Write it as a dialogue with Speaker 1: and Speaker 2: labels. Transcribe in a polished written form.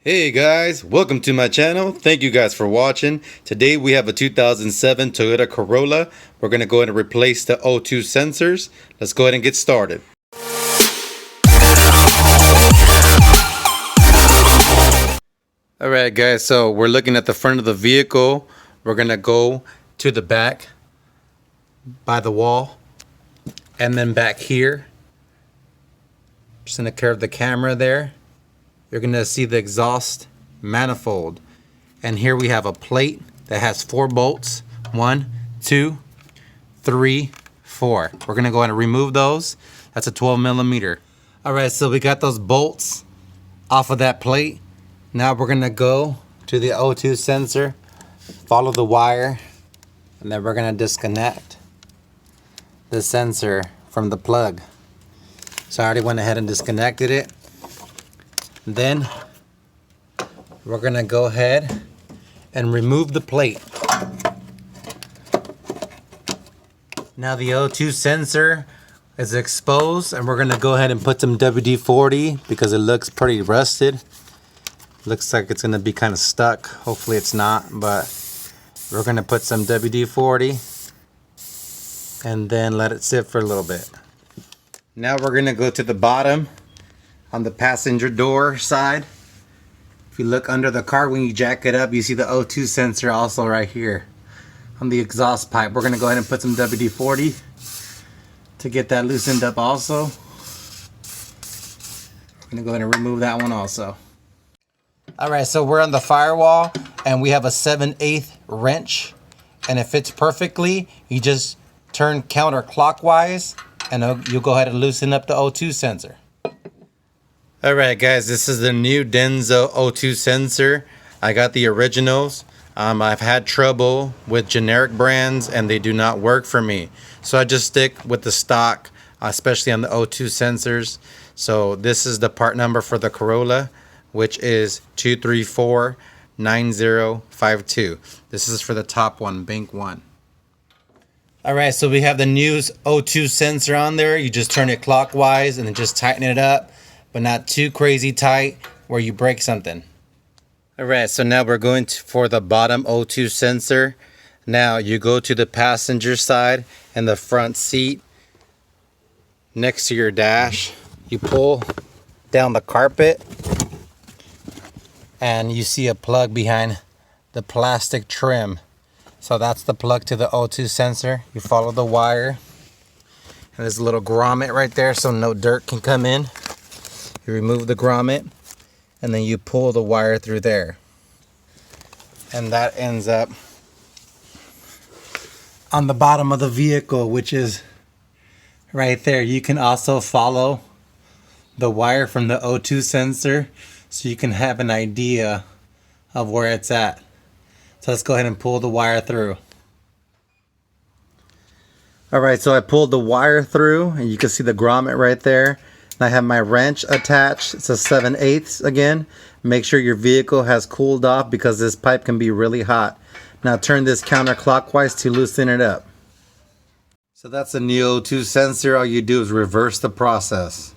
Speaker 1: Hey guys, welcome to my channel. Thank you guys for watching. Today we have a 2007 Toyota Corolla. We're going to go ahead and replace the O2 sensors. Let's go ahead and get started. Alright guys, so we're looking at the front of the vehicle. We're going to go to the back by the wall and then back here. Just going to curve the camera there. You're going to see the exhaust manifold. And here we have a plate that has 4 bolts. 1, 2, 3, 4. We're going to go ahead and remove those. That's a 12 millimeter. All right, so we got those bolts off of that plate. Now we're going to go to the O2 sensor, follow the wire, and then we're going to disconnect the sensor from the plug. So I already went ahead and disconnected it. Then we're going to go ahead and remove the plate. Now the O2 sensor is exposed, and we're going to go ahead and put some WD-40 because it looks pretty rusted. Looks like it's going to be kind of stuck. Hopefully it's not, but we're going to put some WD-40 and then let it sit for a little bit. Now we're going to go to the bottom on the passenger door side. If you look under the car when you jack it up, you see the O2 sensor also right here on the exhaust pipe. We're going to go ahead and put some WD-40 to get that loosened up also. We're going to go ahead and remove that one also. Alright, so we're on the firewall and we have a 7/8 wrench and it fits perfectly. You just turn counterclockwise and you'll go ahead and loosen up the O2 sensor. Alright guys, this is the new Denso O2 sensor. I got the originals. I've had trouble with generic brands and they do not work for me. So I just stick with the stock, especially on the O2 sensors. So this is the part number for the Corolla, which is 2349052. This is for the top one, bank 1. Alright, so we have the new O2 sensor on there. You just turn it clockwise and then just tighten it up, but not too crazy tight where you break something. Alright, so now we're going for the bottom O2 sensor. Now you go to the passenger side and the front seat next to your dash. You pull down the carpet and you see a plug behind the plastic trim. So that's the plug to the O2 sensor. You follow the wire and there's a little grommet right there so no dirt can come in. You remove the grommet and then you pull the wire through there. And that ends up on the bottom of the vehicle, which is right there. You can also follow the wire from the O2 sensor so you can have an idea of where it's at. So let's go ahead and pull the wire through. Alright, so I pulled the wire through and you can see the grommet right there. I have my wrench attached. It's a 7/8 again. Make sure your vehicle has cooled off because this pipe can be really hot. Now turn this counterclockwise to loosen it up. So that's a new O2 sensor. All you do is reverse the process.